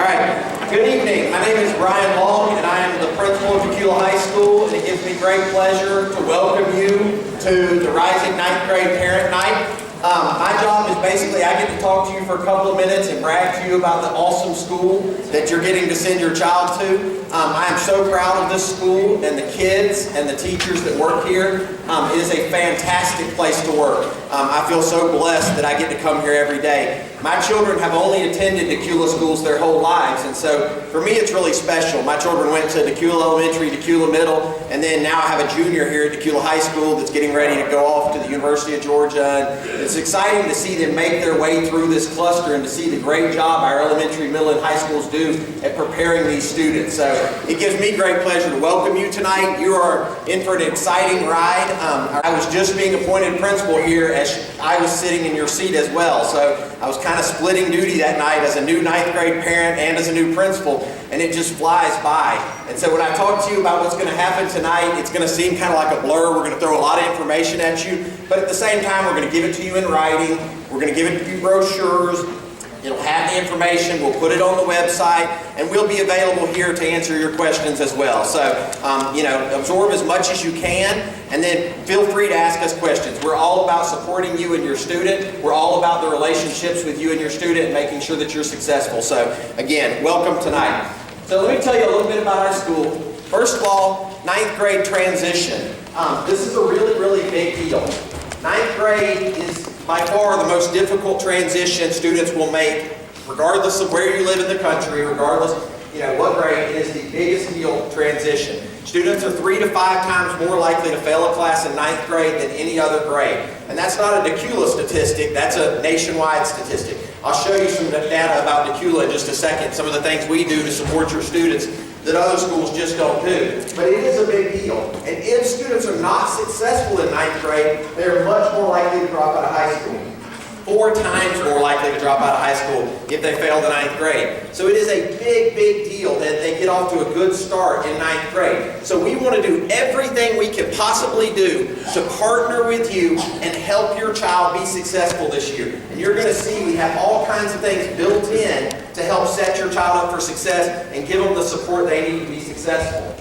right, good evening. My name is Brian Long, and I am the principal of Tequila High School, and it gives me great pleasure to welcome you to the Rising 9th Grade Parent Night. My job is basically I get to talk to you for a couple of minutes and brag to you about the awesome school that you're getting to send your child to. I am so proud of this school and the kids and the teachers that work here. It is a fantastic place to work. I feel so blessed that I get to come here every day. My children have only attended Tequila schools their whole lives, and so for me it's really special. My children went to Tequila Elementary, Tequila Middle, and then now I have a junior here at Tequila High School that's getting ready to go off to the University of Georgia. And it's exciting to see them make their way through this cluster and to see the great job our elementary, middle, and high schools do at preparing these students. So it gives me great pleasure to welcome you tonight. You are in for an exciting ride. I was just being appointed principal here as I was sitting in your seat as well. So I was kind of splitting duty that night as a new 9th grade parent and as a new principal, and it just flies by. And so when I talk to you about what's going to happen tonight, it's going to seem kind of like a blur. We're going to throw a lot of information at you, but at the same time, we're going to give it to you in writing. We're going to give it to you brochures. It'll have the information. We'll put it on the website, and we'll be available here to answer your questions as well. So, absorb as much as you can, and then feel free to ask us questions. We're all about supporting you and your student. We're all about the relationships with you and your student and making sure that you're successful. So, again, welcome tonight. So let me tell you a little bit about our school. First of all, 9th grade transition. This is a really, really big deal. 9th grade is by far the most difficult transition students will make, regardless of where you live in the country, regardless what grade. It is the biggest deal transition. Students are 3 to 5 times more likely to fail a class in 9th grade than any other grade. And that's not a Tequila statistic, that's a nationwide statistic. I'll show you some data about Tequila in just a second, some of the things we do to support your students that other schools just don't do. But it is a big deal. And if students are not successful in 9th grade, they're much more likely to drop out of high school. 4 times more likely to drop out of high school if they fail the 9th grade. So it is a big, big deal that they get off to a good start in 9th grade. So we want to do everything we can possibly do to partner with you and help your child be successful this year. And you're going to see we have all kinds of things built in to help set your child up for success and give them the support they need to be successful.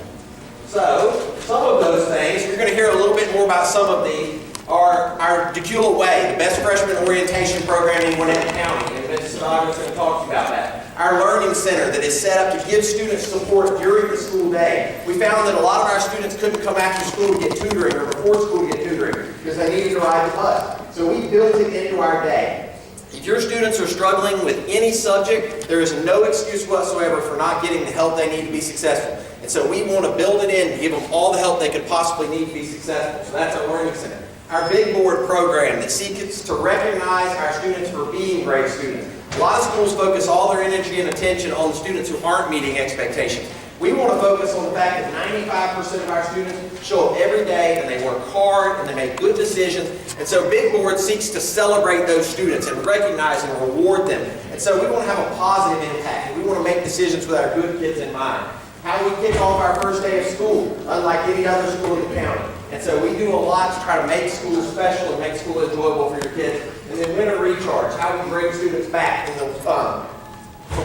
So, some of those things, you're going to hear a little bit more about some of these, are our Tequila Way, the best freshman orientation program in Gwinnett County. And Mrs. Stoddard's going to talk to you about that. Our Learning Center that is set up to give students support during the school day. We found that a lot of our students couldn't come after school to get tutoring or before school to get tutoring because they needed to ride the bus. So we built it into our day. If your students are struggling with any subject, there is no excuse whatsoever for not getting the help they need to be successful. And so we want to build it in and give them all the help they could possibly need to be successful. So that's our Learning Center. Our Big Board program that seeks to recognize our students for being great students. A lot of schools focus all their energy and attention on the students who aren't meeting expectations. We want to focus on the fact that 95% of our students show up every day and they work hard and they make good decisions. And so Big Board seeks to celebrate those students and recognize and reward them. And so we want to have a positive impact. We want to make decisions with our good kids in mind. How do we kick off our first day of school, unlike any other school in the county? And so we do a lot to try to make school special and make school enjoyable for your kids. And then winter recharge, how we bring students back from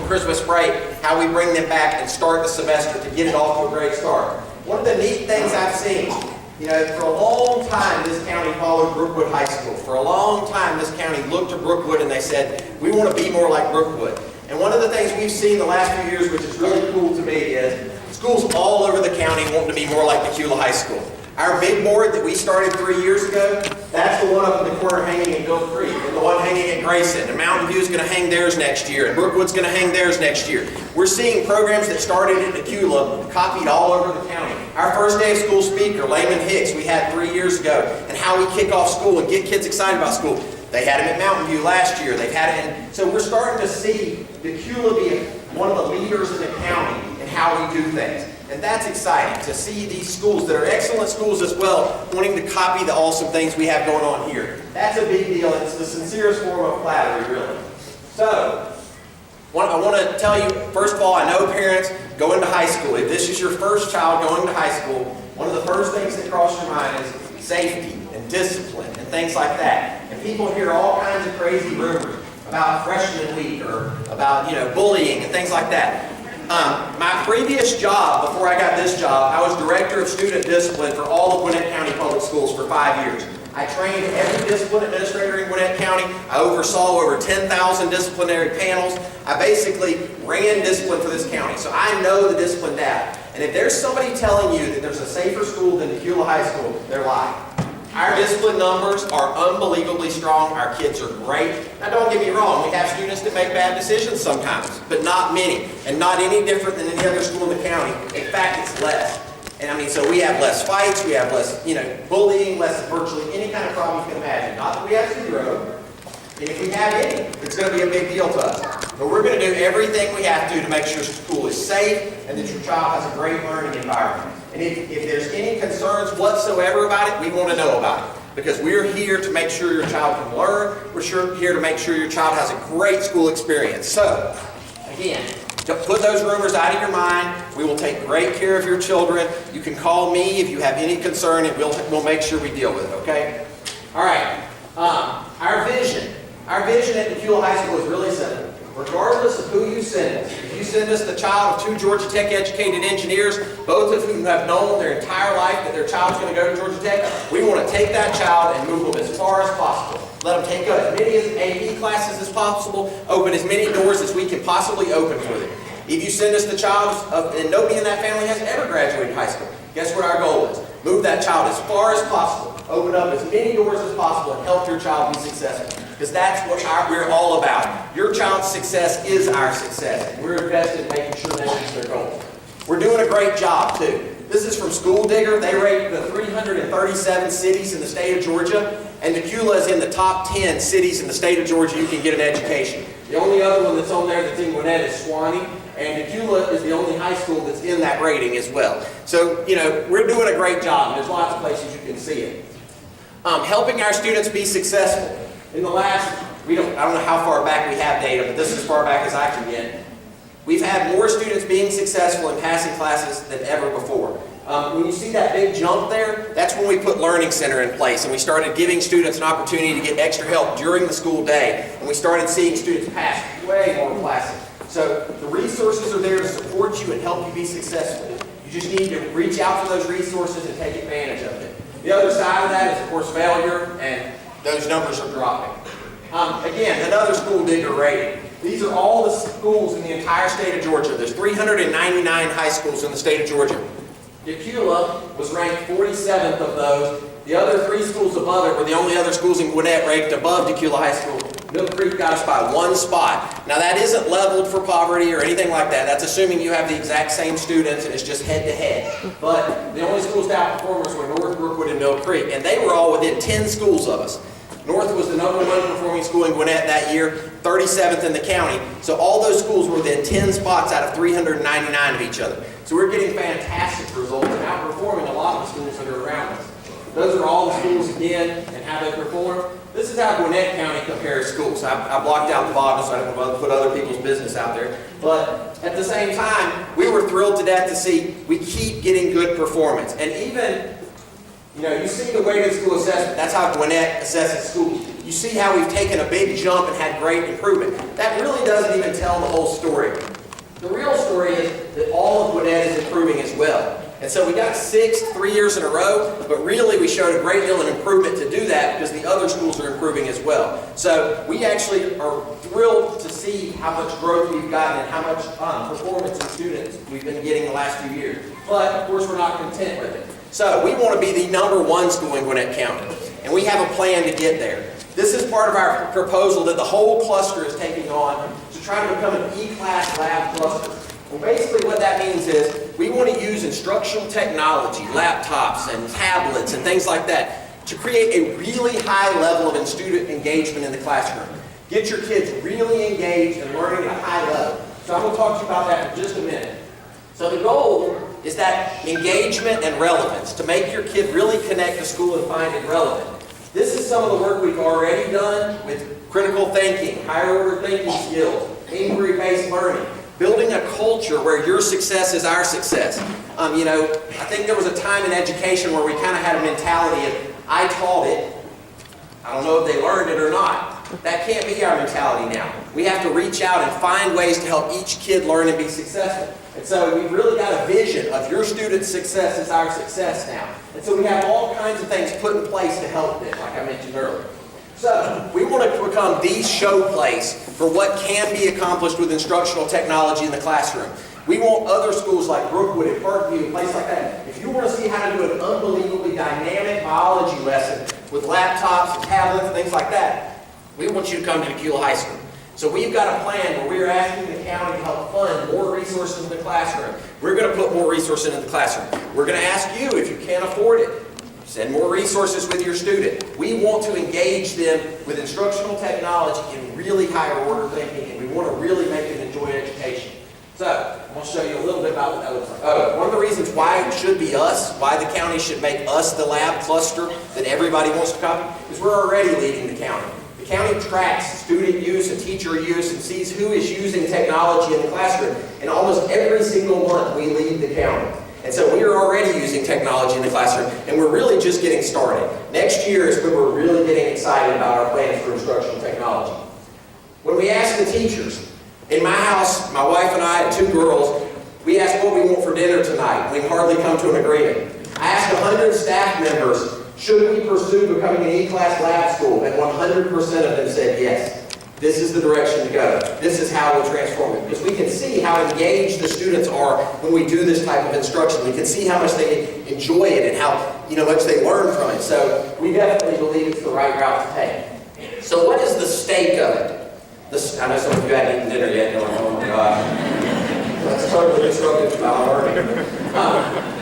Christmas break, how we bring them back and start the semester to get it off to a great start. One of the neat things I've seen, for a long time this county followed Brookwood High School. For a long time this county looked to Brookwood and they said, we want to be more like Brookwood. And one of the things we've seen the last few years, which is really cool to me, is schools all over the county want to be more like Tequila High School. Our Big Board that we started 3 years ago, that's the one up in the corner hanging in Mill Creek, and the one hanging at Grayson. And Mountain View's going to hang theirs next year, and Brookwood's going to hang theirs next year. We're seeing programs that started at Tequila copied all over the county. Our first day of school speaker, Layman Hicks, we had 3 years ago, and how we kick off school and get kids excited about school. They had him at Mountain View last year. They've had it in, so we're starting to see Tequila be one of the leaders in the county in how we do things. And that's exciting to see these schools that are excellent schools as well wanting to copy the awesome things we have going on here. That's a big deal. It's the sincerest form of flattery, really. So, I want to tell you, first of all, I know parents go into high school. If this is your first child going to high school, one of the first things that cross your mind is safety and discipline and things like that. And people hear all kinds of crazy rumors about freshman week or about, bullying and things like that. My previous job, before I got this job, I was Director of Student Discipline for all of Gwinnett County Public Schools for 5 years. I trained every discipline administrator in Gwinnett County. I oversaw over 10,000 disciplinary panels. I basically ran discipline for this county, so I know the discipline data. And if there's somebody telling you that there's a safer school than Dacula High School, they're lying. Our discipline numbers are unbelievably strong. Our kids are great. Now don't get me wrong, we have students that make bad decisions sometimes, but not many, and not any different than any other school in the county. In fact, it's less. And so we have less fights, we have less, bullying, less virtually any kind of problem you can imagine. Not that we have zero, and if we have any, it's going to be a big deal to us. But we're going to do everything we have to make sure school is safe and that your child has a great learning environment. And if there's any concerns whatsoever about it, we want to know about it. Because we're here to make sure your child can learn. We're here to make sure your child has a great school experience. So, again, don't put those rumors out of your mind. We will take great care of your children. You can call me if you have any concern, and we'll make sure we deal with it, okay? All right. Our vision. Our vision at Dacula High School is really simple. Regardless of who you send us, if you send us the child of 2 Georgia Tech educated engineers, both of whom have known their entire life that their child's going to go to Georgia Tech, we want to take that child and move them as far as possible. Let them take as many AP classes as possible, open as many doors as we can possibly open for them. If you send us the child, and nobody in that family has ever graduated high school, guess what our goal is? Move that child as far as possible, open up as many doors as possible, and help your child be successful. Because that's what we're all about. Your child's success is our success. And we're invested in making sure they reach their goals. We're doing a great job, too. This is from School Digger. They rate the 337 cities in the state of Georgia, and Dacula is in the top 10 cities in the state of Georgia you can get an education. The only other one that's on there that's in Gwinnett is Suwanee, and Dacula is the only high school that's in that rating as well. So, we're doing a great job. There's lots of places you can see it. Helping our students be successful. In the last, I don't know how far back we have data, but this is as far back as I can get. We've had more students being successful in passing classes than ever before. When you see that big jump there, that's when we put Learning Center in place, and we started giving students an opportunity to get extra help during the school day, and we started seeing students pass way more classes. So the resources are there to support you and help you be successful. You just need to reach out for those resources and take advantage of it. The other side of that is, of course, failure, and those numbers are dropping. Again, another School Digger rating. These are all the schools in the entire state of Georgia. There's 399 high schools in the state of Georgia. Dacula was ranked 47th of those. The other 3 schools above it were the only other schools in Gwinnett ranked above Dacula High School. Mill Creek got us by 1 spot. Now that isn't leveled for poverty or anything like that. That's assuming you have the exact same students and it's just head-to-head. But the only schools to outperformers were North, Brookwood, and Mill Creek, and they were all within 10 schools of us. North was the #1 performing school in Gwinnett that year, 37th in the county. So all those schools were within 10 spots out of 399 of each other. So we're getting fantastic results and outperforming a lot of the schools that are around us. Those are all the schools again and how they perform. This is how Gwinnett County compares schools. I blocked out the bottom so I don't want to put other people's business out there. But at the same time, we were thrilled to death to see we keep getting good performance. And even, you see the weighted school assessment. That's how Gwinnett assesses schools. You see how we've taken a big jump and had great improvement. That really doesn't even tell the whole story. The real story is that all of Gwinnett is improving as well. And so we got 6th 3 years in a row, but really we showed a great deal of improvement to do that because the other schools are improving as well. So we actually are thrilled to see how much growth we've gotten and how much performance in students we've been getting the last few years. But of course we're not content with it. So we want to be the #1 school in Gwinnett County, and we have a plan to get there. This is part of our proposal that the whole cluster is taking on to try to become an E-class lab cluster. Well, basically what that means is we want to use instructional technology, laptops and tablets and things like that to create a really high level of student engagement in the classroom. Get your kids really engaged and learning at a high level. So I'm going to talk to you about that in just a minute. So the goal is that engagement and relevance, to make your kid really connect to school and find it relevant. This is some of the work we've already done with critical thinking, higher order thinking skills, inquiry-based learning, building a culture where your success is our success. I think there was a time in education where we kind of had a mentality of, I taught it. I don't know if they learned it or not. That can't be our mentality now. We have to reach out and find ways to help each kid learn and be successful. And so we've really got a vision of your student's success is our success now. And so we have all kinds of things put in place to help them, like I mentioned earlier. So we want to become the showplace for what can be accomplished with instructional technology in the classroom. We want other schools like Brookwood and Parkview, a place like that. If you want to see how to do an unbelievably dynamic biology lesson with laptops and tablets and things like that, we want you to come to Tequila High School. So we've got a plan where we're asking the county to help fund more resources in the classroom. We're going to put more resources in the classroom. We're going to ask you, if you can't afford it, send more resources with your student. We want to engage them with instructional technology in really higher order thinking, and we want to really make them enjoy education. So, I'm going to show you a little bit about what that looks like. One of the reasons why it should be us, why the county should make us the lab cluster that everybody wants to copy, is we're already leading the county. The county tracks student use and teacher use and sees who is using technology in the classroom. And almost every single month we lead the county. And so we are already using technology in the classroom, and we're really just getting started. Next year is when we're really getting excited about our plans for instructional technology. When we ask the teachers, in my house, my wife and I and 2 girls, we ask what we want for dinner tonight. We hardly come to an agreement. I asked 100 staff members, should we pursue becoming an E-class lab school? And 100% of them said yes. This is the direction to go. This is how we'll transform it. Because we can see how engaged the students are when we do this type of instruction. We can see how much they enjoy it and how much they learn from it. So we definitely believe it's the right route to take. So what is the stake of it? I know some of you haven't eaten dinner yet. You're like, oh my gosh. That's totally disruptive to our learning.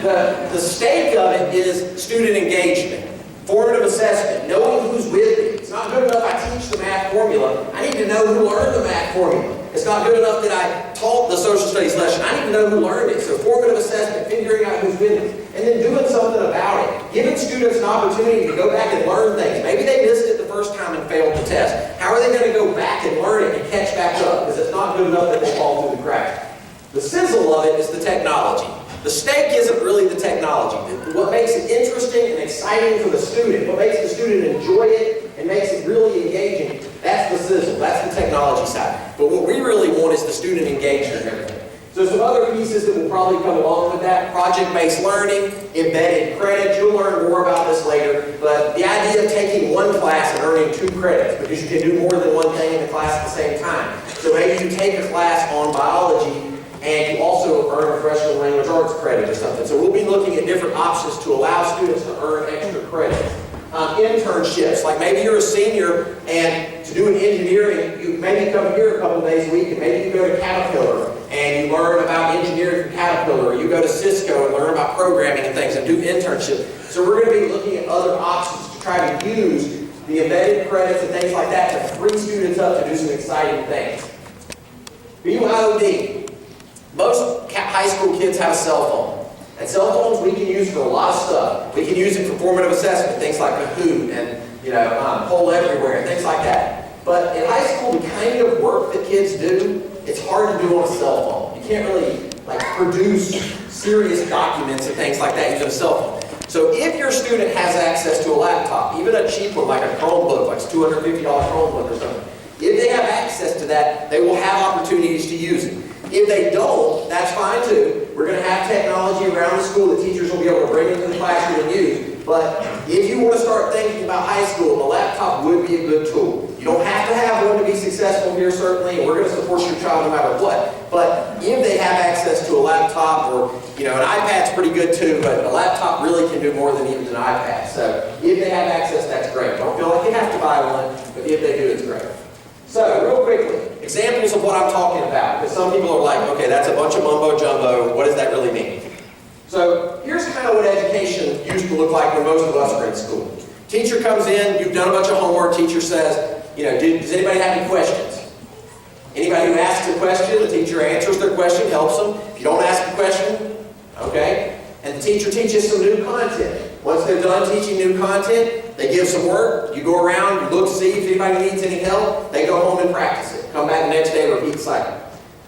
The stake of it is student engagement. Formative assessment, knowing who's with me. It's not good enough I teach the math formula. I need to know who learned the math formula. It's not good enough that I taught the social studies lesson. I need to know who learned it. So formative assessment, figuring out who's with me. And then doing something about it. Giving students an opportunity to go back and learn things. Maybe they missed it the first time and failed the test. How are they going to go back and learn it and catch back up? Because it's not good enough that they fall through the cracks. The sizzle of it is the technology. The stake isn't really the technology. What makes it interesting and exciting for the student, what makes the student enjoy it and makes it really engaging, that's the sizzle, that's the technology side. But what we really want is the student engagement and everything. So some other pieces that will probably come along with that, project-based learning, embedded credits. You'll learn more about this later, but the idea of taking one class and earning 2 credits, because you can do more than one thing in the class at the same time. So maybe you take a class on biology and you also earn a freshman language arts credit or something. So we'll be looking at different options to allow students to earn extra credit. Internships, like maybe you're a senior and to do an engineering, you maybe come here a couple days a week and maybe you go to Caterpillar and you learn about engineering from Caterpillar, or you go to Cisco and learn about programming and things and do internships. So we're going to be looking at other options to try to use the embedded credits and things like that to free students up to do some exciting things. BYOD. Most high school kids have a cell phone. And cell phones we can use for a lot of stuff. We can use it for formative assessment, things like Kahoot and Poll Everywhere and things like that. But in high school, the kind of work that kids do, it's hard to do on a cell phone. You can't really produce serious documents and things like that using a cell phone. So if your student has access to a laptop, even a cheap one like a Chromebook, like a $250 Chromebook or something, if they have access to that, they will have opportunities to use it. If they don't, that's fine too. We're going to have technology around the school that teachers will be able to bring into the classroom and use. But if you want to start thinking about high school, a laptop would be a good tool. You don't have to have one to be successful here, certainly, and we're going to support your child no matter what. But if they have access to a laptop, or an iPad's pretty good too, but a laptop really can do more than even an iPad. So if they have access, that's great. Don't feel like you have to buy one, but if they do, it's great. So, real quickly, examples of what I'm talking about, because some people are like, okay, that's a bunch of mumbo jumbo, what does that really mean? So, here's kind of what education used to look like when most of us were in school. Teacher comes in, you've done a bunch of homework, teacher says, does anybody have any questions? Anybody who asks a question, the teacher answers their question, helps them. If you don't ask a question, okay? And the teacher teaches some new content. Once they're done teaching new content, they give some work, you go around, you look to see if anybody needs any help, they go home and practice it. Come back the next day, repeat the cycle.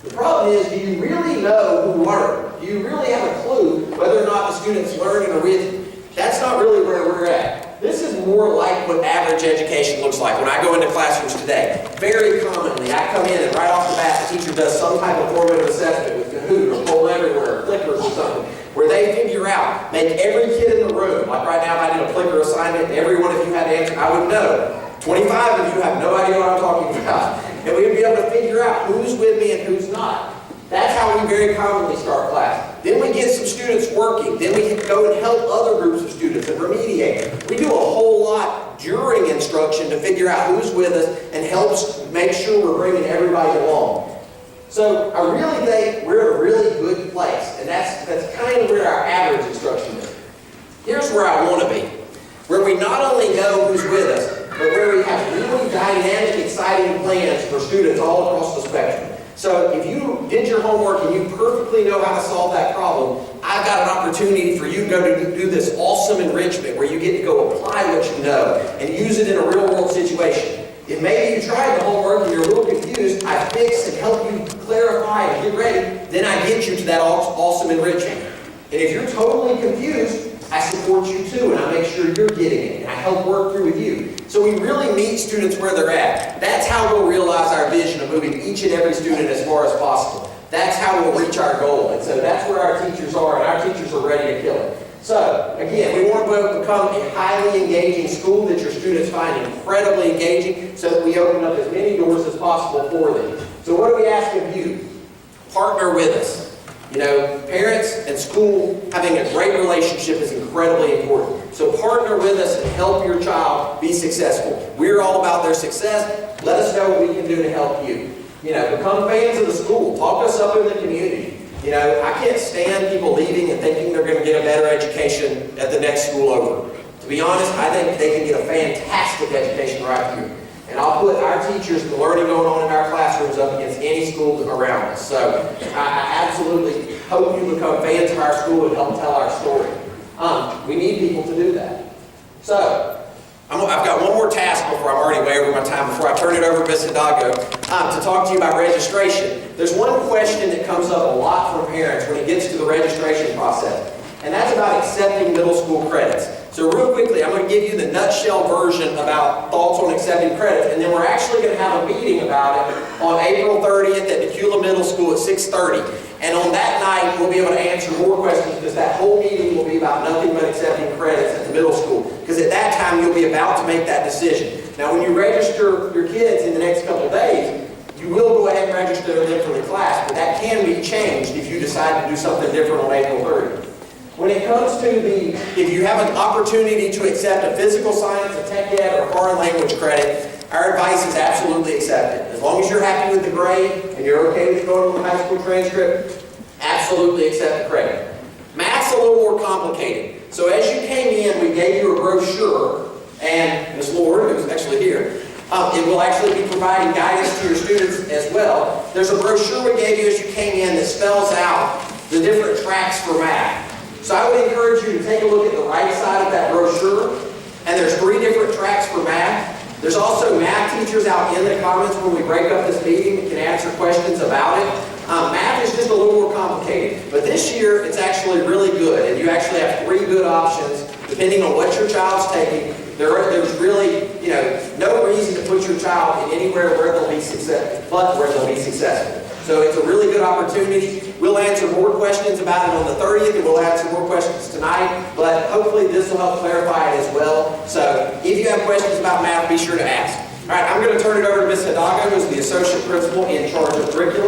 The problem is, do you really know who learned? Do you really have a clue whether or not the students learned in a rhythm? That's not really where we're at. This is more like what average education looks like when I go into classrooms today. Very commonly, I come in and right off the bat, the teacher does some type of formative assessment with Kahoot or Poll Everywhere, or Clickers or something, where they figure out, make every kid in the room, like right now if I did a Clicker assignment and every one of you had to answer, I would know. 25 of you have no idea what I'm talking about. And we would be able to figure out who's with me and who's not. That's how we very commonly start class. Then we get some students working. Then we can go and help other groups of students and remediate. We do a whole lot during instruction to figure out who's with us and helps make sure we're bringing everybody along. So I really think we're in a really good place. And that's kind of where our average instruction is. Here's where I want to be. Where we not only know who's with us, but where we have really dynamic, exciting plans for students all across the spectrum. So if you did your homework and you perfectly know how to solve that problem, I've got an opportunity for you to go to do this awesome enrichment where you get to go apply what you know and use it in a real world situation. If maybe you tried the homework and you're a little confused, I fix and help you clarify and get ready, then I get you to that awesome enrichment. And if you're totally confused, I support you too, and I make sure you're getting it, and I help work through with you. So we really meet students where they're at. That's how we'll realize our vision of moving each and every student as far as possible. That's how we'll reach our goal. And so that's where our teachers are, and our teachers are ready to kill it. So, again, we want to become a highly engaging school that your students find incredibly engaging so that we open up as many doors as possible for them. So what do we ask of you? Partner with us. You know, parents and school having a great relationship is incredibly important. So partner with us and help your child be successful. We're all about their success. Let us know what we can do to help you. You know, become fans of the school. Talk us up in the community. You know, I can't stand people leaving and thinking they're going to get a better education at the next school over. To be honest, I think they can get a fantastic education right here. And I'll put our teachers and the learning going on in our classrooms up against any school around us. So I absolutely hope you become fans of our school and help tell our story. We need people to do that. So I've got one more task before I'm already way over my time, before I turn it over to Ms. Hidalgo, to talk to you about registration. There's one question that comes up a lot from parents when it gets to the registration process, and that's about accepting middle school credits. So real quickly, I'm going to give you the nutshell version about thoughts on accepting credits, and then we're actually going to have a meeting about it on April 30th at Decula Middle School at 6:30. And on that night, we'll be able to answer more questions because that whole meeting will be about nothing but accepting credits at the middle school. Because at that time, you'll be about to make that decision. Now, when you register your kids in the next couple of days, you will go ahead and register them for the class, but that can be changed if you decide to do something different on April 30th. When it comes to if you have an opportunity to accept a physical science, a tech ed, or a foreign language credit, our advice is absolutely accept it. As long as you're happy with the grade and you're okay with going to the high school transcript, absolutely accept the credit. Math's a little more complicated. So as you came in, we gave you a brochure, and Ms. Lord, who's actually here, it will actually be providing guidance to your students as well. There's a brochure we gave you as you came in that spells out the different tracks for math. So I would encourage you to take a look at the right side of that brochure, and there's 3 different tracks for math. There's also math teachers out in the comments when we break up this meeting that can answer questions about it. Math is just a little more complicated, but this year it's actually really good, and you actually have 3 good options depending on what your child's taking. There's really, no reason to put your child in anywhere where they'll be successful, but where they'll be successful. So it's a really good opportunity. We'll answer more questions about it on the 30th, and we'll answer more questions tonight, but hopefully this will help clarify it as well. So if you have questions about math, be sure to ask. All right, I'm going to turn it over to Ms. Hidalgo, who's the Associate Principal in charge of curriculum.